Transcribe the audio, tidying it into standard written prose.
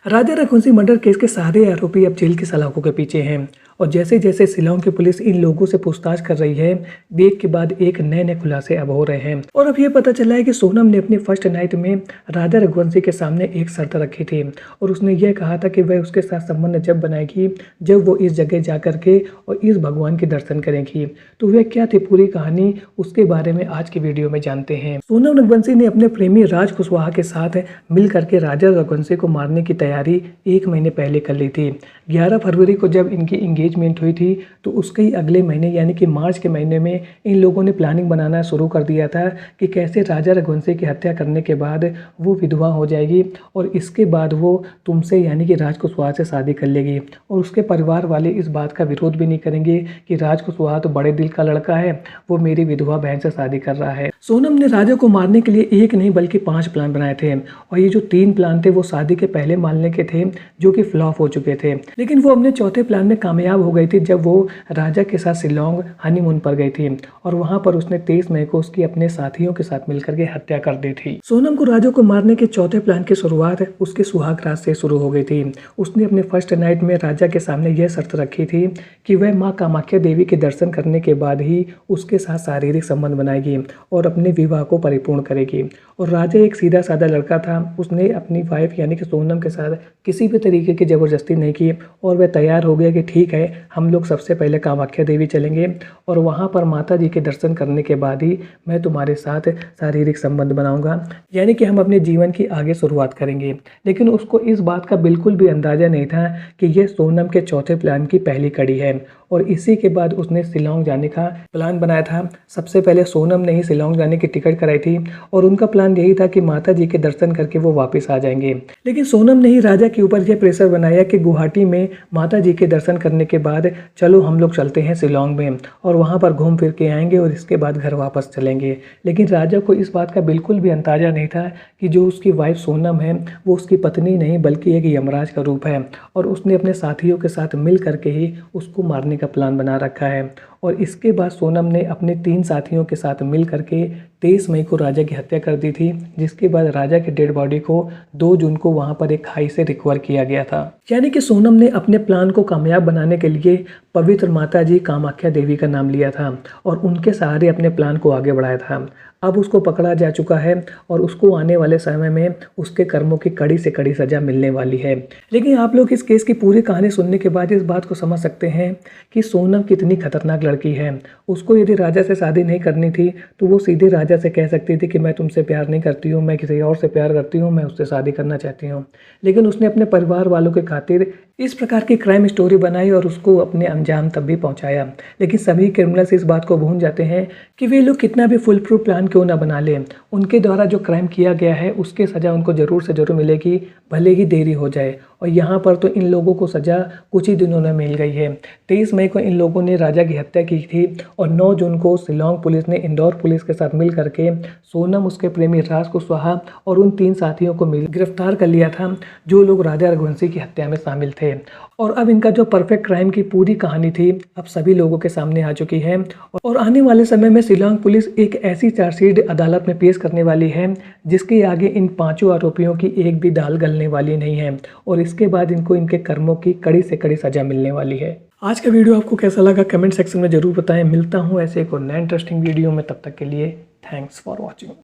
राजा Raghuvanshi murder case के सारे आरोपी अब जेल की सलाखों के पीछे हैं और जैसे जैसे शिलांग की पुलिस इन लोगों से पूछताछ कर रही है, एक के बाद एक नए नए खुलासे अब हो रहे हैं। और अब ये पता चला है कि सोनम ने अपनी फर्स्ट नाइट में राजा रघुवंशी के सामने एक शर्त रखी थी और उसने यह कहा था कि वह उसके साथ संबंध जब बनाएगी जब वो इस जगह जा करके और इस भगवान के दर्शन करेगी। तो वह क्या थी पूरी कहानी, उसके बारे में आज की वीडियो में जानते हैं। सोनम रघुवंशी ने अपने प्रेमी राज कुशवाहा के साथ मिल करके राजा रघुवंशी को मारने की तैयारी 1 महीने पहले कर ली थी। 11 फरवरी को जब इनकी एंगेजमेंट हुई थी तो उसके ही अगले महीने यानी कि मार्च के महीने में इन लोगों ने प्लानिंग बनाना शुरू कर दिया था कि कैसे राजा रघुवंशी की हत्या करने के बाद वो विधवा हो जाएगी और इसके बाद वो तुमसे यानी कि राज कुशवाहा से शादी कर लेगी। और उसके परिवार वाले इस बात का विरोध भी नहीं करेंगे कि राज कुशवाहा तो बड़े दिल का लड़का है, वो मेरी विधवा बहन से शादी कर रहा है। सोनम ने राजा को मारने के लिए एक नहीं बल्कि 5 प्लान बनाए थे और ये जो 3 प्लान थे वो शादी के पहले मारने के थे जो कि फ्लॉप हो चुके थे, लेकिन वो अपने चौथे प्लान में कामयाब हो गई थी जब वो राजा के साथ शिलांग हनीमून पर गई थी और वहां पर उसने 23 मई को उसकी अपने साथियों के साथ मिलकर के हत्या कर दी थी। सोनम को राजा को मारने के चौथे प्लान की शुरुआत उसके सुहाग रात से शुरू हो गई थी। उसने अपने फर्स्ट नाइट में राजा के सामने यह शर्त रखी थी कि वह माँ कामाख्या देवी के दर्शन करने के बाद ही उसके साथ शारीरिक संबंध बनाएगी और अपने विवाह को परिपूर्ण करेगी। और राजा एक सीधा साधा लड़का था, उसने अपनी वाइफ यानी कि सोनम के साथ किसी भी तरीके की ज़बरदस्ती नहीं की और वह तैयार हो गया कि ठीक है हम लोग सबसे पहले कामाख्या देवी चलेंगे और वहाँ पर माता जी के दर्शन करने के बाद ही मैं तुम्हारे साथ शारीरिक संबंध बनाऊंगा, यानी कि हम अपने जीवन की आगे शुरुआत करेंगे। लेकिन उसको इस बात का बिल्कुल भी अंदाज़ा नहीं था कि यह सोनम के चौथे प्लान की पहली कड़ी है और इसी के बाद उसने शिलांग जाने का प्लान बनाया था। सबसे पहले सोनम ने ही शिलांग जाने की टिकट कराई थी और उनका प्लान यही था कि माता जी के दर्शन करके वो वापस आ जाएंगे। लेकिन सोनम ने ही राजा के ऊपर यह प्रेशर बनाया कि गुवाहाटी में माता जी के दर्शन करने के बाद चलो हम लोग चलते हैं शिलांग में और वहाँ पर घूम फिर के आएंगे और इसके बाद घर वापस चलेंगे। लेकिन राजा को इस बात का बिल्कुल भी अंदाजा नहीं था कि जो उसकी वाइफ सोनम है वो उसकी पत्नी नहीं बल्कि एक यमराज का रूप है और उसने अपने साथियों के साथ मिल करके ही उसको मारने का प्लान बना रखा है। और इसके बाद सोनम ने अपने 3 साथियों के साथ मिल करके 23 मई को राजा की हत्या कर दी थी, जिसके बाद राजा के डेड बॉडी को 2 जून को वहां पर एक खाई से रिकवर किया गया था। यानी कि सोनम ने अपने प्लान को कामयाब बनाने के लिए पवित्र माता जी कामाख्या देवी का नाम लिया था और उनके सहारे अपने प्लान को आगे बढ़ाया था। अब उसको पकड़ा जा चुका है और उसको आने वाले समय में उसके कर्मों की कड़ी से कड़ी सजा मिलने वाली है। लेकिन आप लोग इस केस की पूरी कहानी सुनने के बाद इस बात को समझ सकते हैं कि सोनम कितनी खतरनाक लड़की है। उसको यदि राजा से शादी नहीं करनी थी तो वो सीधे राजा से कह सकती थी कि मैं तुमसे प्यार नहीं करती हूँ, मैं किसी और से प्यार करती हूँ, मैं उससे शादी करना चाहती हूँ। लेकिन उसने अपने परिवार वालों के खातिर इस प्रकार की क्राइम स्टोरी बनाई और उसको अपने अंजाम तक भी पहुंचाया। लेकिन सभी क्रिमिनल्स इस बात को भूल जाते हैं कि वे लोग कितना भी फुल प्रूफ प्लान क्यों ना बना लें, उनके द्वारा जो क्राइम किया गया है उसके सज़ा उनको ज़रूर से ज़रूर मिलेगी, भले ही देरी हो जाए। और यहाँ पर तो इन लोगों को सज़ा कुछ ही दिनों में मिल गई है। 23 मई को इन लोगों ने राजा की हत्या की थी और 9 जून को शिलांग पुलिस ने इंदौर पुलिस के साथ मिल करके सोनम, उसके प्रेमी राज कुशवाहा और उन 3 साथियों को गिरफ्तार कर लिया था जो लोग राजा रघुवंशी की हत्या में शामिल थे। और अब इनका जो परफेक्ट क्राइम की पूरी कहानी थी अब सभी लोगों के सामने आ चुकी है और आने वाले समय में शिलांग पुलिस एक ऐसी चार्जशीट अदालत में पेश करने वाली है जिसके आगे इन 5 आरोपियों की एक भी दाल गलने वाली नहीं है और इसके बाद इनको इनके कर्मों की कड़ी से कड़ी सजा मिलने वाली है। आज का वीडियो आपको कैसा लगा कमेंट सेक्शन में जरूर बताएं। मिलता हूँ ऐसे एक और नए इंटरेस्टिंग वीडियो में, तब तक के लिए थैंक्स फॉर वॉचिंग।